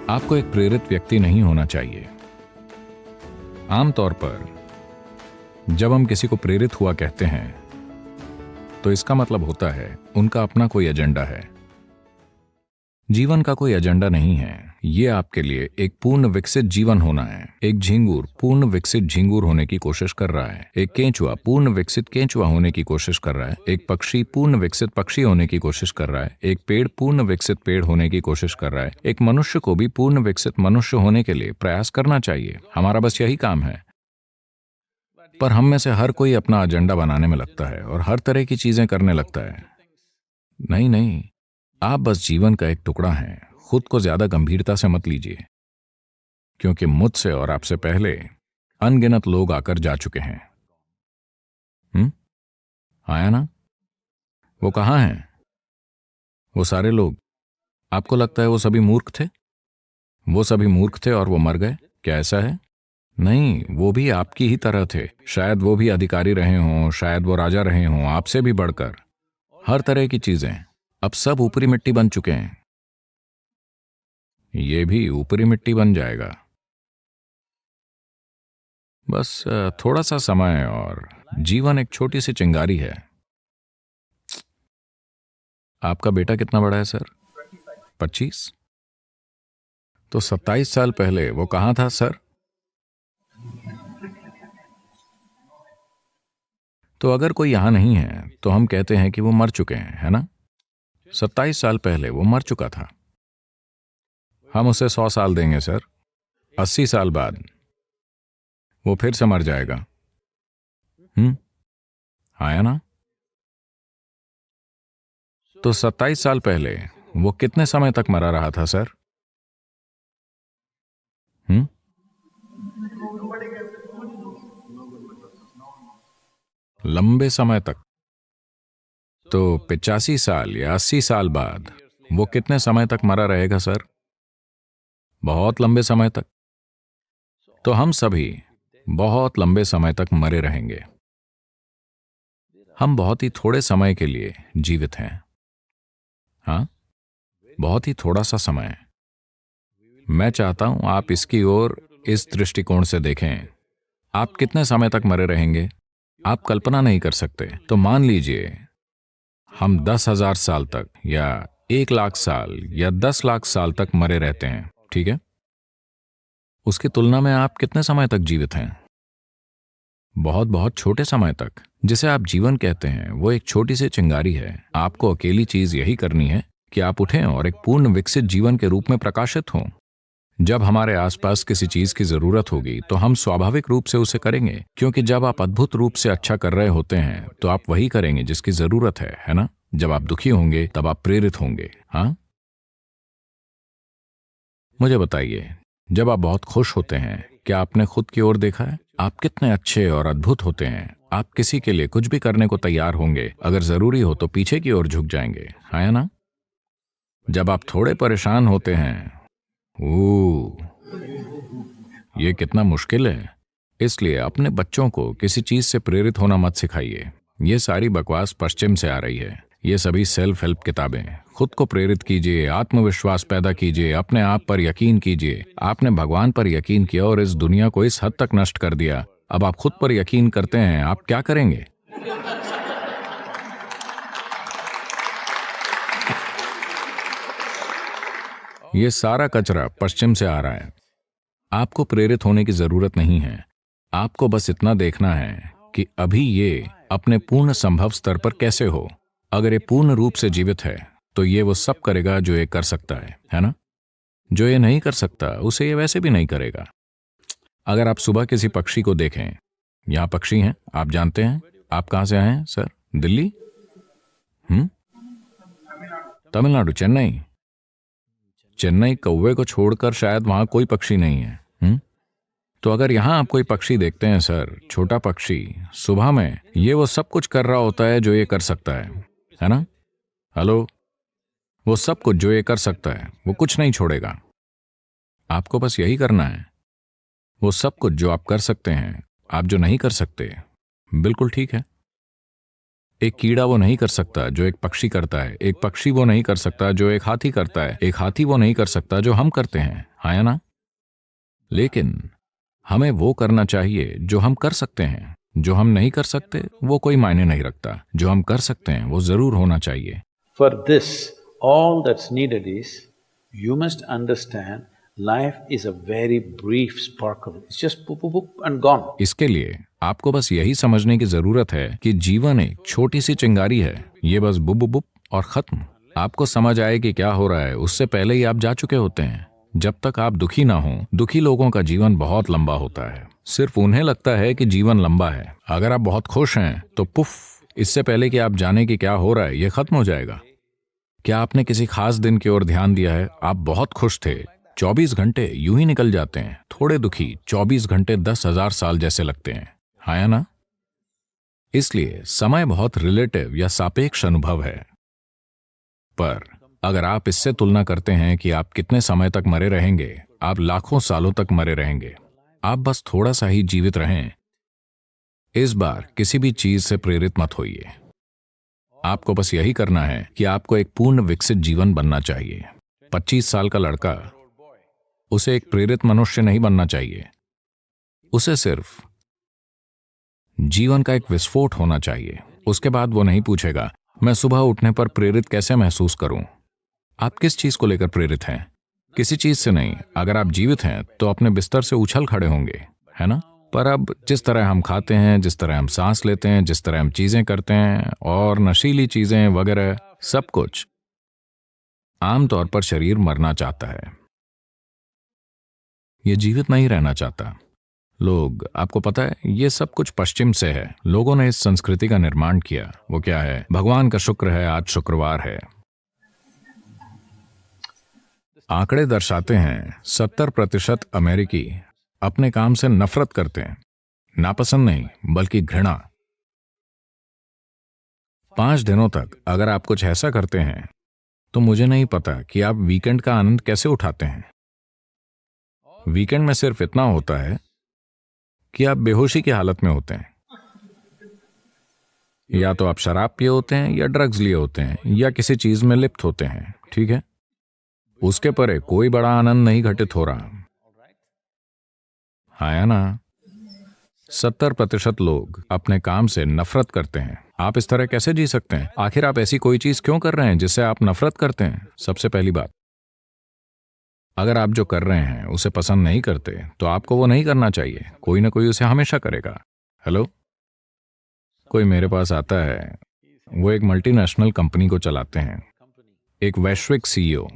आपको एक प्रेरित व्यक्ति नहीं होना चाहिए। आमतौर पर जब हम किसी को प्रेरित हुआ कहते हैं तो इसका मतलब होता है उनका अपना कोई एजेंडा है। जीवन का कोई एजेंडा नहीं है। ये आपके लिए एक पूर्ण विकसित जीवन होना है। एक झींगुर पूर्ण विकसित झींगुर होने की कोशिश कर रहा है। एक केंचुआ पूर्ण विकसित केंचुआ होने की कोशिश कर रहा है। एक पक्षी पूर्ण विकसित पक्षी होने की कोशिश कर रहा है। एक पेड़ पूर्ण विकसित पेड़ होने की कोशिश कर रहा है। एक मनुष्य को भी पूर्ण विकसित मनुष्य होने के लिए प्रयास करना चाहिए। हमारा बस यही काम है। पर हम में से हर कोई अपना एजेंडा बनाने में लगता है और हर तरह की चीजें करने लगता है। नहीं नहीं, आप बस जीवन का एक टुकड़ा हैं। खुद को ज्यादा गंभीरता से मत लीजिए, क्योंकि मुझसे और आपसे पहले अनगिनत लोग आकर जा चुके हैं। आया ना? वो कहाँ हैं? वो सारे लोग। आपको लगता है वो सभी मूर्ख थे? वो सभी मूर्ख थे और वो मर गए? क्या ऐसा है? नहीं, वो भी आपकी ही तरह थे। शायद वो भी अधिकारी रहे हों, शायद वो राजा रहे हों, आपसे भी बढ़कर। हर तरह की चीजें। अब सब ऊपरी मिट्टी बन चुके हैं। ये भी ऊपरी मिट्टी बन जाएगा। बस थोड़ा सा समय और जीवन एक छोटी सी चिंगारी है। आपका बेटा कितना बड़ा है सर? 25? तो 27 साल पहले वो कहाँ था सर? तो अगर कोई यहां नहीं है तो हम कहते हैं कि वो मर चुके हैं, है ना? 27 साल पहले वो मर चुका था। हम उसे 100 साल देंगे सर। 80 साल बाद वो फिर से मर जाएगा। आया ना? तो 27 साल पहले वो कितने समय तक मरा रहा था सर? लंबे समय तक। तो 85 साल या 80 साल बाद वो कितने समय तक मरा रहेगा सर? बहुत लंबे समय तक। तो हम सभी बहुत लंबे समय तक मरे रहेंगे। हम बहुत ही थोड़े समय के लिए जीवित हैं। हाँ, बहुत ही थोड़ा सा समय। मैं चाहता हूं आप इसकी ओर इस दृष्टिकोण से देखें। आप कितने समय तक मरे रहेंगे आप कल्पना नहीं कर सकते। तो मान लीजिए हम 10,000 साल तक या 1,00,000 साल या 10,00,000 साल तक मरे रहते हैं, ठीक है? उसकी तुलना में आप कितने समय तक जीवित हैं? बहुत बहुत छोटे समय तक। जिसे आप जीवन कहते हैं वो एक छोटी सी चिंगारी है। आपको अकेली चीज यही करनी है कि आप उठें और एक पूर्ण विकसित जीवन के रूप में प्रकाशित हों। जब हमारे आसपास किसी चीज की जरूरत होगी तो हम स्वाभाविक रूप से उसे करेंगे, क्योंकि जब आप अद्भुत रूप से अच्छा कर रहे होते हैं तो आप वही करेंगे जिसकी जरूरत है ना? जब आप दुखी होंगे तब आप प्रेरित होंगे। हाँ, मुझे बताइए, जब आप बहुत खुश होते हैं क्या आपने खुद की ओर देखा है? आप कितने अच्छे और अद्भुत होते हैं। आप किसी के लिए कुछ भी करने को तैयार होंगे। अगर जरूरी हो तो पीछे की ओर झुक जाएंगे, है ना? जब आप थोड़े परेशान होते हैं, ये कितना मुश्किल है। इसलिए अपने बच्चों को किसी चीज से प्रेरित होना मत सिखाइए। ये सारी बकवास पश्चिम से आ रही है। ये सभी सेल्फ हेल्प किताबें। खुद को प्रेरित कीजिए, आत्मविश्वास पैदा कीजिए, अपने आप पर यकीन कीजिए। आपने भगवान पर यकीन किया और इस दुनिया को इस हद तक नष्ट कर दिया। अब आप खुद पर यकीन करते हैं, आप क्या करेंगे? ये सारा कचरा पश्चिम से आ रहा है। आपको प्रेरित होने की जरूरत नहीं है। आपको बस इतना देखना है कि अभी ये अपने पूर्ण संभव स्तर पर कैसे हो। अगर ये पूर्ण रूप से जीवित है तो ये वो सब करेगा जो ये कर सकता है ना? जो ये नहीं कर सकता उसे ये वैसे भी नहीं करेगा। अगर आप सुबह किसी पक्षी को देखें, यहाँ पक्षी हैं, आप जानते हैं। आप कहाँ से आए हैं सर? दिल्ली? तमिलनाडु, चेन्नई। चेन्नई कौवे को छोड़कर शायद वहां कोई पक्षी नहीं है। तो अगर यहां आप कोई पक्षी देखते हैं सर, छोटा पक्षी, सुबह में ये वो सब कुछ कर रहा होता है जो ये कर सकता है ना? हेलो? वो सब कुछ जो ये कर सकता है वो कुछ नहीं छोड़ेगा। आपको बस यही करना है। वो सब कुछ जो आप कर सकते हैं, आप जो नहीं कर सकते, बिल्कुल ठीक है। एक कीड़ा वो नहीं कर सकता जो एक पक्षी करता है, एक पक्षी वो नहीं कर सकता जो एक हाथी करता है, एक हाथी वो नहीं कर सकता जो हम करते हैं, हाँ या ना? लेकिन हमें वो करना चाहिए जो हम कर सकते हैं। जो हम नहीं कर सकते वो कोई मायने नहीं रखता, जो हम कर सकते हैं वो जरूर होना चाहिए। For this, all that's needed is you must understand life is a very brief sparkle. It's just poop, poop, poop and gone. इसके लिए आपको बस यही समझने की जरूरत है कि जीवन एक छोटी सी चिंगारी है, ये बस बुप बुप बुप और खत्म। आपको समझ आए कि क्या हो रहा है उससे पहले ही आप जा चुके होते हैं। जब तक आप दुखी ना हो, दुखी लोगों का जीवन बहुत लंबा होता है। सिर्फ उन्हें लगता है कि जीवन लंबा है। अगर आप बहुत खुश हैं तो पुफ, इससे पहले कि आप जाने कि क्या हो रहा है ये खत्म हो जाएगा। क्या आपने किसी खास दिन की ओर ध्यान दिया है? आप बहुत खुश थे, 24 घंटे यूं ही निकल जाते हैं। थोड़े दुखी, 24 घंटे 10,000 साल जैसे लगते हैं, हाँ या ना? इसलिए समय बहुत रिलेटिव या सापेक्ष अनुभव है। पर अगर आप इससे तुलना करते हैं कि आप कितने समय तक मरे रहेंगे, आप लाखों सालों तक मरे रहेंगे। आप बस थोड़ा सा ही जीवित रहें। इस बार किसी भी चीज से प्रेरित मत होइए। आपको बस यही करना है कि आपको एक पूर्ण विकसित जीवन बनना चाहिए। 25 साल का लड़का, उसे एक प्रेरित मनुष्य नहीं बनना चाहिए। उसे सिर्फ जीवन का एक विस्फोट होना चाहिए। उसके बाद वो नहीं पूछेगा मैं सुबह उठने पर प्रेरित कैसे महसूस करूं। आप किस चीज को लेकर प्रेरित हैं? किसी चीज से नहीं। अगर आप जीवित हैं तो अपने बिस्तर से उछल खड़े होंगे, है ना? पर अब जिस तरह हम खाते हैं, जिस तरह हम सांस लेते हैं, जिस तरह हम चीजें करते हैं और नशीली चीजें वगैरह, सब कुछ आमतौर पर शरीर मरना चाहता है, ये जीवित नहीं रहना चाहता। लोग, आपको पता है ये सब कुछ पश्चिम से है। लोगों ने इस संस्कृति का निर्माण किया। वो क्या है? भगवान का शुक्र है आज शुक्रवार है। आंकड़े दर्शाते हैं 70% अमेरिकी अपने काम से नफरत करते हैं। नापसंद नहीं बल्कि घृणा। 5 दिनों तक अगर आप कुछ ऐसा करते हैं तो मुझे नहीं पता कि आप वीकेंड का आनंद कैसे उठाते हैं। वीकेंड में सिर्फ इतना होता है कि आप बेहोशी की हालत में होते हैं। या तो आप शराब पिए होते हैं या ड्रग्स लिए होते हैं या किसी चीज में लिप्त होते हैं, ठीक है? उसके परे कोई बड़ा आनंद नहीं घटित हो रहा, हाँ या ना? 70% लोग अपने काम से नफरत करते हैं। आप इस तरह कैसे जी सकते हैं? आखिर आप ऐसी कोई चीज क्यों कर रहे हैं जिससे आप नफरत करते हैं? सबसे पहली बात, अगर आप जो कर रहे हैं उसे पसंद नहीं करते तो आपको वो नहीं करना चाहिए। कोई ना कोई उसे हमेशा करेगा। हेलो, कोई मेरे पास आता है, वो एक मल्टीनेशनल कंपनी को चलाते हैं, एक वैश्विक सीईओ।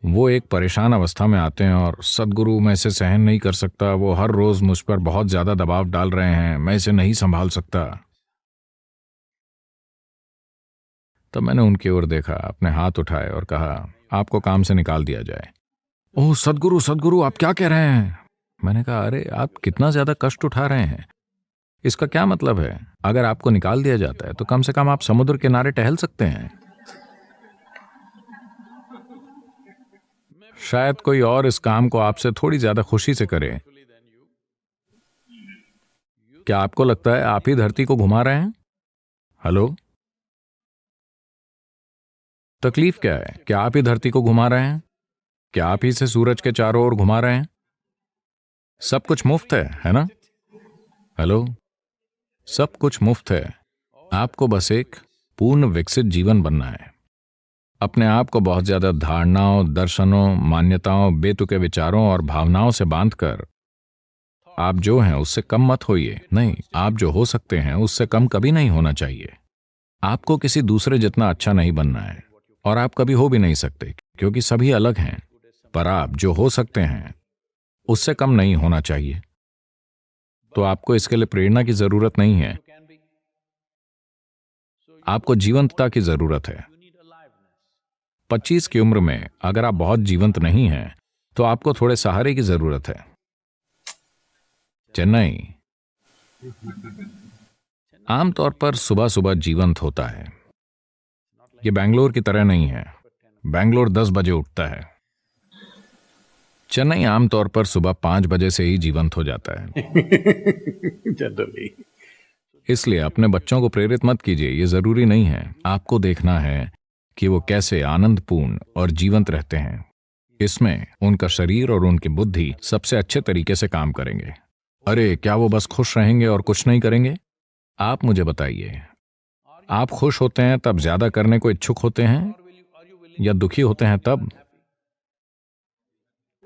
वो एक परेशान अवस्था में आते हैं और सदगुरु मैं इसे सहन नहीं कर सकता, वो हर रोज मुझ पर बहुत ज्यादा दबाव डाल रहे हैं, मैं इसे नहीं संभाल सकता। तब मैंने उनकी ओर देखा, अपने हाथ उठाए और कहा आपको काम से निकाल दिया जाए। ओह सदगुरु, सदगुरु आप क्या कह रहे हैं? मैंने कहा अरे आप कितना ज्यादा कष्ट उठा रहे हैं, इसका क्या मतलब है? अगर आपको निकाल दिया जाता है तो कम से कम आप समुद्र किनारे टहल सकते हैं। शायद कोई और इस काम को आपसे थोड़ी ज्यादा खुशी से करे। क्या आपको लगता है आप ही धरती को घुमा रहे हैं? हेलो, तकलीफ क्या है? क्या आप ही धरती को घुमा रहे हैं? क्या आप ही से सूरज के चारों ओर घुमा रहे हैं? सब कुछ मुफ्त है ना? हेलो, सब कुछ मुफ्त है। आपको बस एक पूर्ण विकसित जीवन बनना है। अपने आप को बहुत ज्यादा धारणाओं, दर्शनों, मान्यताओं, बेतुके विचारों और भावनाओं से बांधकर आप जो हैं उससे कम मत होइए। नहीं, आप जो हो सकते हैं उससे कम कभी नहीं होना चाहिए। आपको किसी दूसरे जितना अच्छा नहीं बनना है और आप कभी हो भी नहीं सकते क्योंकि सभी अलग हैं। पर आप जो हो सकते हैं उससे कम नहीं होना चाहिए। तो आपको इसके लिए प्रेरणा की जरूरत नहीं है, आपको जीवंतता की जरूरत है। 25 की उम्र में अगर आप बहुत जीवंत नहीं हैं तो आपको थोड़े सहारे की जरूरत है। चेन्नई आमतौर पर सुबह सुबह जीवंत होता है। ये बेंगलोर की तरह नहीं है। बेंगलोर 10 बजे उठता है। चेन्नई आमतौर पर सुबह 5 बजे से ही जीवंत हो जाता है। Generally. इसलिए अपने बच्चों को प्रेरित मत कीजिए, ये जरूरी नहीं है। आपको देखना है कि वो कैसे आनंदपूर्ण और जीवंत रहते हैं। इसमें उनका शरीर और उनकी बुद्धि सबसे अच्छे तरीके से काम करेंगे। अरे, क्या वो बस खुश रहेंगे और कुछ नहीं करेंगे? आप मुझे बताइए, आप खुश होते हैं तब ज्यादा करने को इच्छुक होते हैं या दुखी होते हैं तब?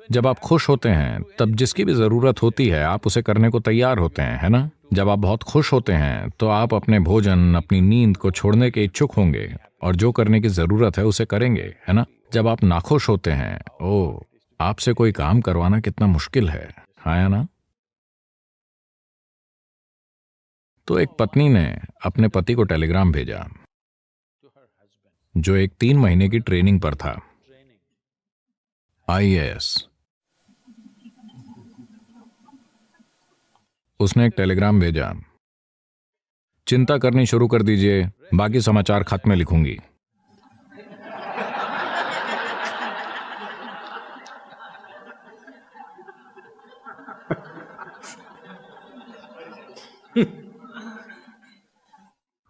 जब आप खुश होते हैं तब जिसकी भी जरूरत होती है आप उसे करने को तैयार होते हैं, है ना? जब आप बहुत खुश होते हैं तो आप अपने भोजन, अपनी नींद को छोड़ने के इच्छुक होंगे और जो करने की जरूरत है उसे करेंगे, है ना? जब आप नाखुश होते हैं, ओ, आपसे कोई काम करवाना कितना मुश्किल है या ना? तो एक पत्नी ने अपने पति को टेलीग्राम भेजा जो एक 3 महीने की ट्रेनिंग पर था, IAS। उसने एक टेलीग्राम भेजा, चिंता करनी शुरू कर दीजिए, बाकी समाचार खत में लिखूंगी।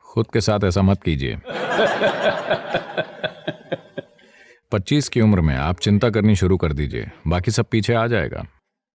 खुद के साथ ऐसा मत कीजिए। 25 की उम्र में आप चिंता करनी शुरू कर दीजिए, बाकी सब पीछे आ जाएगा।